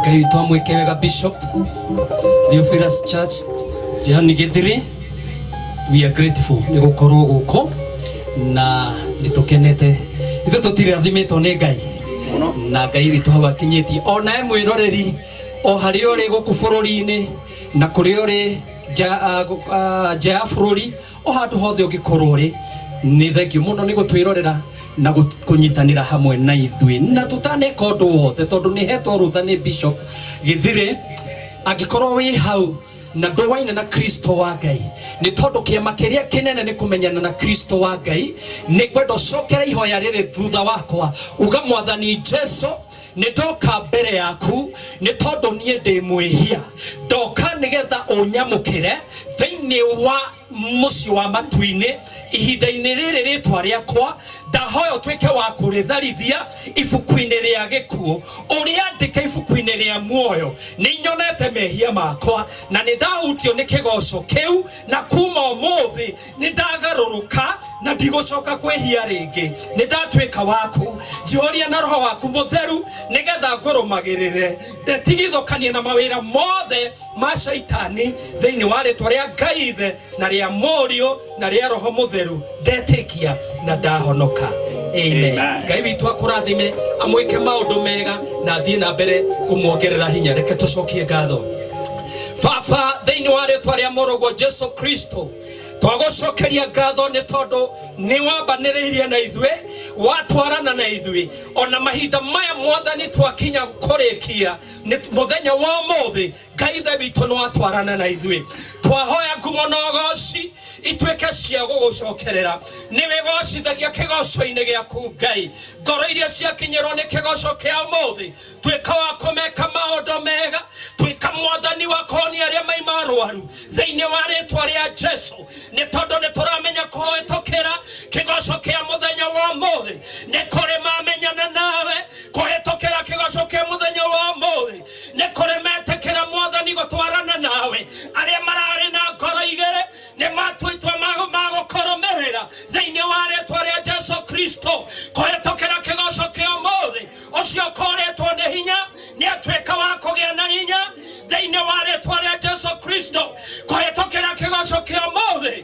Ngai witũ amwĩke wega Bishop Theophilus Church Jehani Githiri, we are grateful nĩ gũkorwo gũkũ na nĩtũkenete ithuĩ tũtirathimitwo nĩ Ngai na Ngai witũ hau akinyĩtie ona mwĩroreri o harĩa ũrĩ gũkũ bũrũri-inĩ na kũrĩa ũrĩ nja ya bũrũri o handũ hothe ũngĩkorwo ũrĩ nĩ thengiũ mũno nĩ gũtwĩrorera na kunyitanira hamwe na ithui na tutaneka ũndũ wothe tondũ nĩ hetwo rutha nĩ Bishop Githiri angĩkorwo wĩ hau na ndũwaine na Kristo wa Ngai nĩ tondũ kĩama kĩrĩa kĩnene nĩ kũmenyana na Kristo wa Ngai nĩ kwenda ũcokere ihoya rĩrĩ thutha wakwa uga Mwathani Jesũ nĩ ndoka mbere yaku nĩ tondũ niĩ ndĩ mwĩhia ndoka nĩgetha ũnyamũkĩre thĩinĩ wa mũciĩ wa matu-inĩ ihinda-inĩ rĩrĩ rĩtwa rĩakwa ndahoya ũtuĩke wa kũrĩtharithia ibuku-inĩ rĩa gĩkuũ ũrĩandĩke ibuku-inĩ rĩa muoyo nĩ nyonete mehia makwa na nĩ ndahutio nĩ kĩgoco kĩu na kuma ũmũthĩ nĩ ndagarũrũka na ndigũcoka kwĩhia rĩngĩ nĩ ndatuĩka waku njihũria na roho waku mũtheru nĩgetha ngũrũmagĩrĩre ndetigithũkanie na mawĩra mothe ma caitani thĩinĩ wa rĩtwa rĩa Ngai Ithe na rĩa Mũriũ na rĩa Roho Mũtheru ndetĩkia na ndahonoka. Amen. Ngai witũ akũrathime amwĩke maũndũ mega na thiĩ na mbere kũmuongerera hinya. Reke tũcokie ngatho. Baba thĩinĩ wa rĩtwa rĩa Mũrũgwo Jesũ Kristo twagũcokeria ngatho nĩ tondũ nĩ wambanĩrĩirie na ithuĩ watwarana na ithuĩ ona mahinda maya Mwathani twakinya kũrĩkia nĩ mũthenya wa ũmũthĩ Ngai Ithe witũ nĩ watwarana na ithuĩ twahoya ngumo na ũgooci ituĩke cia gũgũcokerera nĩwe gocithagia kĩgoco-inĩ gĩaku Ngai ngoro iria ciakinyĩrwo nĩ kĩgoco kĩa ũmũthĩ tuĩka wa kũmeka maũndũ mega tuĩka Mwathani wa kuhonia arĩa maimarwaru thĩinĩ wa rĩtwa rĩa Jesũ nĩ tondũ nĩ tũramenya kũhĩtũkĩra kĩgoco kĩa mũthenya wa ũmũthĩ nĩ kũrĩ mamenyana nawe kũhĩtũkĩra kĩgoco kĩa mũthenya wa ũmũthĩ nĩ kũrĩ metĩkĩra Mwathani gũtwarana nawe arĩa mararĩ na ngoro igĩrĩ nĩ matuĩtwo magũkũrũmĩrĩra thĩinĩ wa rĩtwa rĩa Jesũ Kristo kũhĩtũkĩra kĩgoco kĩa ũmũthĩ ũcio ũkoretwo nĩ hinya nĩ atuĩka wa kũgĩa na hinya thĩinĩ wa rĩtwa rĩa Jesũ Kristo kũhĩtũkĩra kĩgoco kĩa ũmũthĩ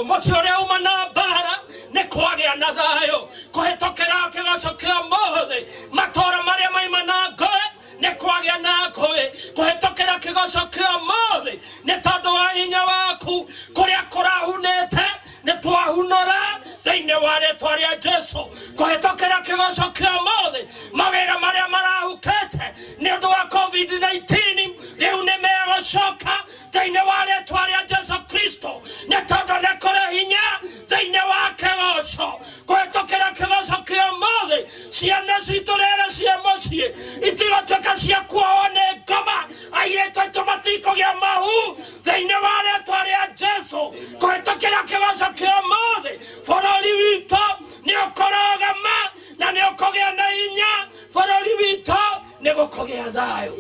mũciĩ ũrĩa uma na mbara nĩ kwagĩa na thayũ kũhĩtũkĩra kĩgoco kĩa ũmũthĩ matũũra marĩa maima na ngũĩ nĩ kwagĩa na ngũĩ kũhĩtũkĩra kĩgoco kĩa ũmũthĩ nĩ tondũ wa hinya waku kũrĩa kũrahunĩte nĩ twahunũra thĩinĩ wa rĩtwa rĩa Jesũ kũhĩtũkĩra kĩgoco kĩa ũmũthĩ mawĩra marĩa marahukĩte nĩ ũndũ wa COVID-19 rĩu nĩ megũcoka thĩinĩ wa rĩtwa rĩa Jesũ Kristo nĩ tondũ nĩ kũrĩ hinya thĩinĩ wa kĩgoco kũhĩtũkĩra kĩgoco kĩa ũmũthĩ ciana citũ rĩrĩ cia mũciĩ itigatuĩka cia kuohwo nĩ ngoma airĩtu aitũ matikũgĩa mahu thĩinĩ wa rĩtwa rĩa Jesũ kũhĩtũkĩra kĩgoco kĩa ũmũthĩ bũrũri witũ nĩ ũkũrũgama na nĩ ũkũgĩa na hinya bũrũri witũ nĩ gũkũgĩa thayũ.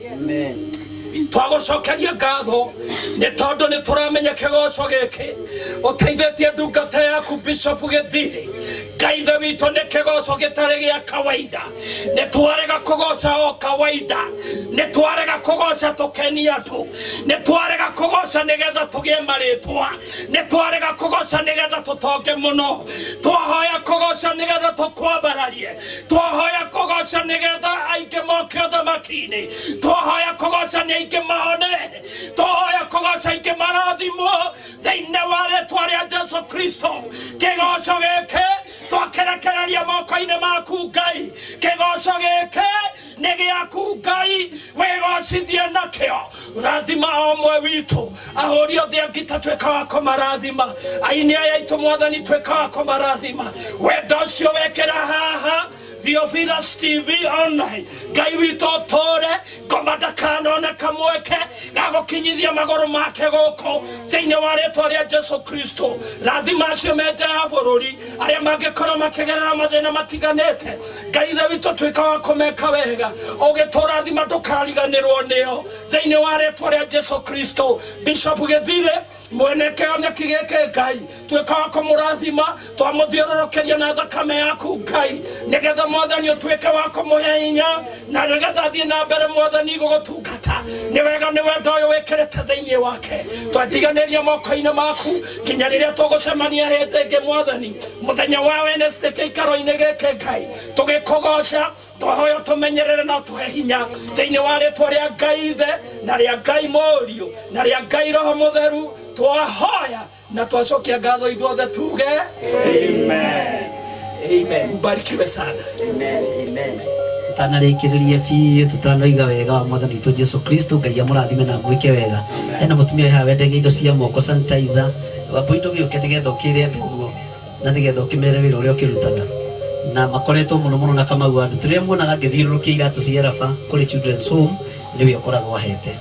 Twagũcokeria ngatho nĩ tondũ nĩ tũramenya kĩgoco gĩkĩ ũteithĩtie ndungata yaku Bishop Githiri Ngai Ithe witũ nĩ kĩgoco gĩtarĩ gĩa kawaida nĩ twarega kũgoca o kawaida nĩ twarega kũgoca tũkenia andũ nĩ twarega kũgoca nĩgetha tũgĩe marĩtwa nĩ twarega kũgoca nĩgetha tũtonge mũno twahoya kũgoca nĩgetha tũkwambararie twahoya kũgoca nĩgetha aingĩ moke ũthamaki-inĩ twahoya kũgoca nĩ aingĩ mahone twahoya kũgoca aingĩ marathimwo thĩinĩ wa rĩtwa rĩa Jesũ Kristo kĩgoco gĩkĩ twakĩrekereria moko-inĩ maku Ngai kĩgoco gĩkĩ nĩ gĩaku Ngai wĩgocithie nakĩo rathima o ũmwe witũ ahũri othe angĩ tatuĩka wa kũmarathima aini aya aitũ Mwathani tuĩka wa kũmarathima wendo ũcio wekĩra haha Theophilus TV online Ngai witũ ũtũũre ngoma ndakanone kamweke ga gũkinyithia magũrũ make gũkũ thĩinĩ wa rĩtwa rĩa Jesũ Kristo rathima acio me nja ya bũrũri arĩa mangĩkorwo makĩgerera mathĩna matiganĩte Ngai Ithe witũ tuĩka wa kũmeka wega ũgĩtũrathima ndũkariganĩrwo nĩo thĩinĩ wa rĩtwa rĩa Jesũ Kristo Bishop Githiri mwene kĩoneki gĩkĩ Ngai tuĩka wa kũmũrathima twamũthiũrũrũkĩria na thakame yaku Ngai nĩgetha mwathani utweke wa kumuhe hinya na nigetha thie na mbere mwathani gugutungata ni wega ni wendo uyu wikirite thiini wake twatiganiria moko-ini maku nginya riria tugucemania hindi ingi mwathani muthenya wa Wednesday kiikaro-ini giki Ngai tugikugoca twahoya tumenyerere na tuhe hinya thiini wa ritwa ria Ngai Ithe na ria Ngai Mũriũ na ria Ngai Roho Mũtheru twahoya na twacokia ngatho ithuothe tuge amen. Amen. Ubarikiwe sana. Amen. Amen. Tutanarikiriria biũ tutanoiga wega wa mwathani witũ Jesu Kristo Ngai amũrathime na mwĩke wega. Hena mũtumia haha wendagia indo cia moko sanitizer wambui tũgĩũke nĩgetha ũkĩre andũ ũguo na nĩgetha ũkĩmere wĩra ũrĩa ũkĩrutaga na makoretwo mũno na Kamau andũ tũrĩa muonaga ngĩthiũrũrũkia iratũ cia Rafa kũrĩ children's home nĩwe ũkoragwo ahete.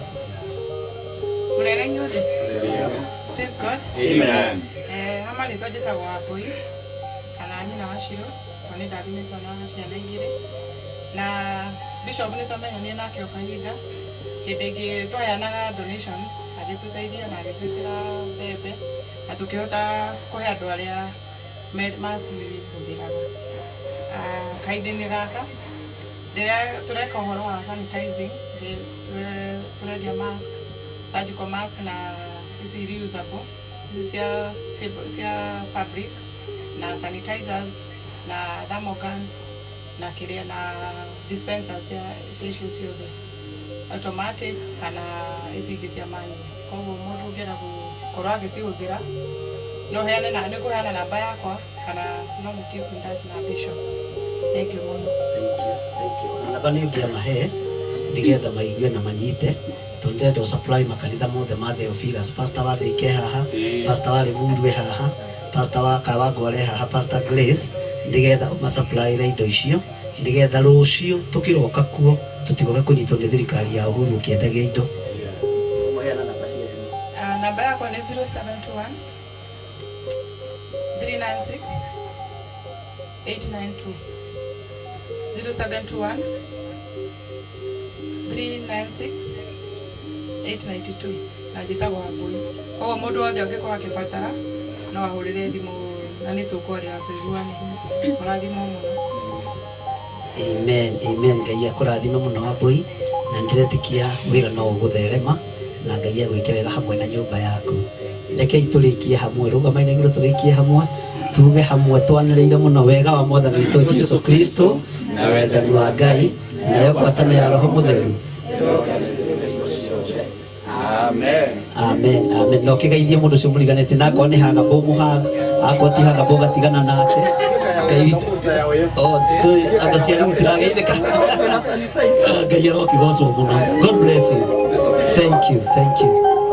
Mũrega inyuothe. Praise God. Amen. Hama rĩtwa njĩtagwo Wambui kana nyina wa Shiro tondũ nĩ ndathimĩtwo na ciana igĩrĩ na Bishop nĩ twamenyania nake o kahinda hĩndĩ ĩngĩ twaheanaga donations agĩtũteithia na agĩtwĩtĩra mbembe na tũkĩhota kũhe andũ arĩa macihũthĩraga. Kahinda-inĩ gaka rĩrĩa tũreka ũhoro wa sanitizing tũrendia mask, surgical mask na ici reusable ici cia fabric na sanitizers na thermogans na kiria na dispensers cia icio ciothe automatic kana ici ingĩ cia manual. Koguo mũndũ ũngĩenda gũkorwo agĩcihũthĩra no heane na nĩ kũheana namba yakwa kana no keep in touch na Bishop. Thank you mũno. Thank you. Namba nĩ ũngĩamahe nĩgetha maigue na manyite tondũ supply makanitha mothe ma Theophilus. Pastor wa Thĩke haha, Pastor wa Limuru haha, Pastor wa Kawangware haha, Pastor Grace nĩgetha ma-supply indo icio nĩgetha rũciũ tũkĩroka kuo tũtigoke kũnyitwo nĩ thirikari ya Uhuru ũkĩendagia indo. Namba yakwa nĩ 0721 396 892 0721 396 892 na njĩtagwo Wambui. Koguo mũndũ wothe ũngĩkorwo akĩbatara no ahũrĩre thimũ na nĩ tũkwarĩra tũiguane. Mũrathimwo mũno. Amen. Amen. Ngai akũrathime mũno Wambui na ndĩretĩkia wĩra no ũgũtherema na Ngai agwĩke wega hamwe na nyũmba yaku. Rekei tũrĩkie hamwe, rũgamaine igũrũ tũrĩkie hamwe, tuge hamwe twanĩrĩire mũno wega wa mwathani witũ Jesu Kristo na wendani wa Ngai nayo ngwatanĩro ya Roho Mũtheru. Amen. Amen. Amen. No kigeithie mũndũ ũcio mũriganĩtie na akorwo nĩ Hagabo mũhaga akorwo ti Hagabo gatigana nake. Ngai witũ agaciari gũtirageithĩka. Ngai arokĩgocwo mũno. God bless you. Thank you. Thank you.